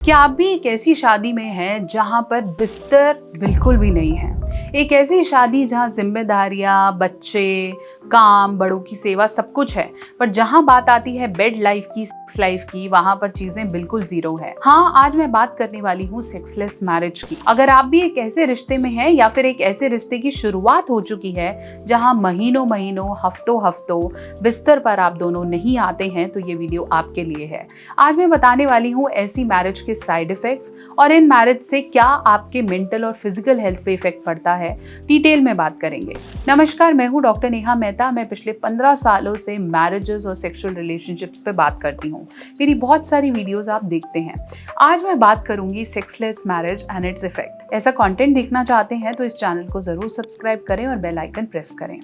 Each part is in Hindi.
क्या आप भी एक ऐसी शादी में हैं जहां पर बिस्तर बिल्कुल भी नहीं है? एक ऐसी शादी जहां जिम्मेदारियां, बच्चे, काम, बड़ों की सेवा सब कुछ है, पर जहां बात आती है बेड लाइफ की, सेक्स लाइफ की, वहां पर चीजें बिल्कुल जीरो है। हाँ, आज मैं बात करने वाली हूँ सेक्सलेस मैरिज की। अगर आप भी एक ऐसे रिश्ते में हैं या फिर एक ऐसे रिश्ते की शुरुआत हो चुकी है जहां महीनों महीनों, हफ्तों हफ्तों बिस्तर पर आप दोनों नहीं आते हैं, तो ये वीडियो आपके लिए है। आज मैं बताने वाली हूँ ऐसी मैरिज के साइड इफेक्ट्स और इन मैरिज से क्या आपके मेंटल और फिजिकल हेल्थ पे इफेक्ट पड़ता है, डिटेल में बात करेंगे। नमस्कार, मैं हूँ डॉक्टर नेहा मेहता। मैं पिछले 15 सालों से मैरिजेस और सेक्सुअल रिलेशनशिप्स पे बात करती हूँ। मेरी बहुत सारी वीडियोस आप देखते हैं। आज मैं बात करूंगी sexless marriage and its effect. ऐसा कंटेंट देखना चाहते हैं तो इस चैनल को जरूर सब्सक्राइब करें और बेल आइकन प्रेस करें।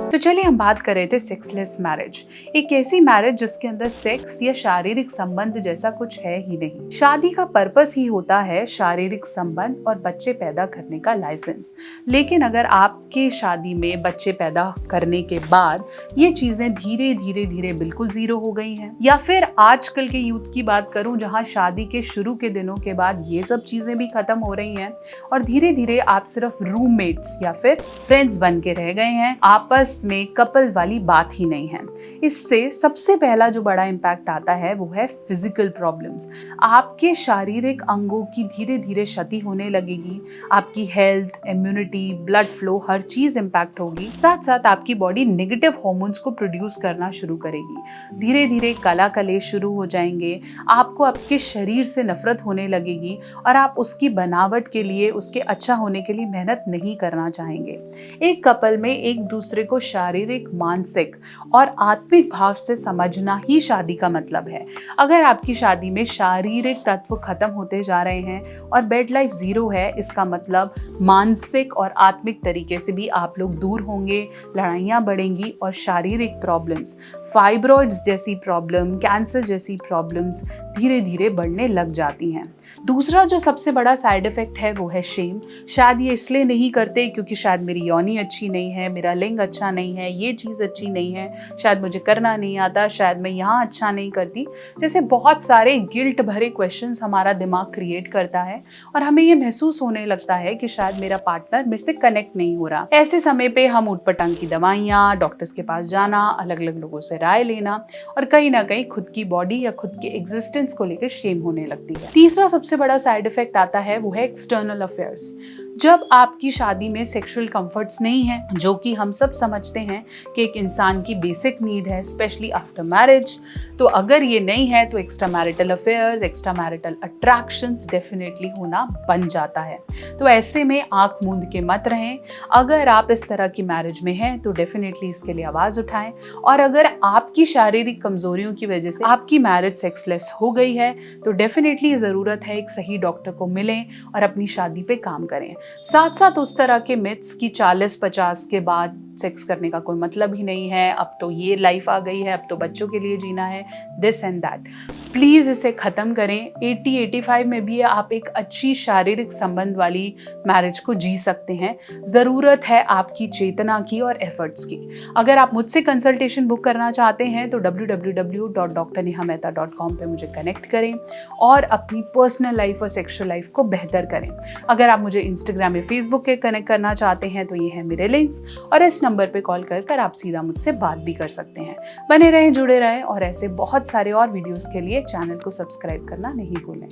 तो चलिए हम बात कर रहे थे सेक्सलेस मैरिज। एक ऐसी मैरिज जिसके अंदर सेक्स या शारीरिक संबंध जैसा कुछ है ही नहीं। शादी का पर्पस ही होता है शारीरिक संबंध और बच्चे पैदा करने का लाइसेंस। लेकिन अगर आपके शादी में बच्चे पैदा करने के बाद ये चीजें धीरे धीरे धीरे बिल्कुल जीरो हो गई हैं, या फिर आजकल के यूथ की बात करूं जहां शादी के शुरू के दिनों के बाद ये सब चीजें भी खत्म हो रही हैं और धीरे धीरे आप सिर्फ रूममेट्स या फिर फ्रेंड्स बन के रह गए हैं, आपस में कपल वाली बात ही नहीं है। इससे सबसे पहला जो बड़ा इम्पैक्ट आता है वो है फिजिकल प्रॉब्लम्स। आपके शारीरिक अंगों की धीरे धीरे क्षति होने लगेगी। आपकी हेल्थ, इम्यूनिटी, ब्लड फ्लो, हर चीज इम्पैक्ट होगी। साथ साथ आपकी बॉडी नेगेटिव हॉर्मोन्स को प्रोड्यूस करना शुरू करेगी। धीरे धीरे काला कलेश शुरू हो जाएंगे। आपको आपके शरीर से नफरत होने लगेगी और आप उसकी बनावट के लिए, उसके अच्छा होने के लिए मेहनत नहीं करना चाहेंगे। एक कपल में एक दूसरे को शारीरिक, मानसिक और आत्मिक भाव से समझना ही शादी का मतलब है। अगर आपकी शादी में शारीरिक तत्व खत्म होते जा रहे हैं और बेड लाइफ जीरो है, इसका मतलब मानसिक और आत्मिक तरीके से भी आप लोग दूर होंगे, लड़ाइयाँ बढ़ेंगी और शारीरिक प्रॉब्लम्स, फाइब्रॉइड्स जैसी प्रॉब्लम, कैंसर जैसी प्रॉब्लम्स धीरे धीरे बढ़ने लग जाती हैं। दूसरा जो सबसे बड़ा साइड इफेक्ट है वो है शेम। शायद ये इसलिए नहीं करते क्योंकि शायद मेरी योनि अच्छी नहीं है, मेरा लिंग अच्छा नहीं है, ये चीज़ अच्छी नहीं है, शायद मुझे करना नहीं आता, शायद मैं यहाँ अच्छा नहीं करती, जैसे बहुत सारे गिल्ट भरे क्वेश्चंस हमारा दिमाग क्रिएट करता है और हमें ये महसूस होने लगता है कि शायद मेरा पार्टनर मेरे से कनेक्ट नहीं हो रहा। ऐसे समय पे हम ऊटपटांग की दवाइयाँ, डॉक्टर्स के पास जाना, अलग अलग लोगों से राय लेना और कहीं ना कहीं खुद की बॉडी या खुद के एग्जिस्टेंस को लेकर शेम होने लगती है। तीसरा सबसे बड़ा साइड इफेक्ट आता है वो है एक्सटर्नल अफेयर्स। जब आपकी शादी में सेक्सुअल कंफर्ट्स नहीं है, जो कि हम सब समझते हैं कि एक इंसान की बेसिक नीड है, स्पेशली आफ्टर मैरिज, तो अगर ये नहीं है तो extra marital affairs, extra marital attractions definitely होना बन जाता है। तो ऐसे में आंख मूंद के मत रहें। अगर आप इस तरह की मैरिज में हैं तो डेफिनेटली इसके लिए आवाज़ उठाएं। और अगर आपकी शारीरिक कमजोरियों की वजह से आपकी मैरिज सेक्सलेस हो गई है तो डेफिनेटली ज़रूरत है एक सही डॉक्टर को मिलें और अपनी शादी पे काम करें। साथ साथ उस तरह के मिथ्स की 40-50 के बाद सेक्स करने का कोई मतलब ही नहीं है, अब तो ये लाइफ आ गई है, अब तो बच्चों के लिए जीना है, दिस एंड दैट, प्लीज़ इसे ख़त्म करें। 80-85 में भी आप एक अच्छी शारीरिक संबंध वाली मैरिज को जी सकते हैं। ज़रूरत है आपकी चेतना की और एफर्ट्स की। अगर आप मुझसे कंसल्टेशन बुक करना चाहते हैं तो www.drnehamehta.com पे मुझे कनेक्ट करें और अपनी पर्सनल लाइफ और सेक्सुअल लाइफ को बेहतर करें। अगर आप मुझे इंस्टाग्राम या फेसबुक पे कनेक्ट करना चाहते हैं तो ये है मेरे लिंक्स और इस नंबर पे कॉल कर आप सीधा मुझसे बात भी कर सकते हैं। बने रहें, जुड़े रहें और ऐसे बहुत सारे और वीडियोस के लिए चैनल को सब्सक्राइब करना नहीं भूलें।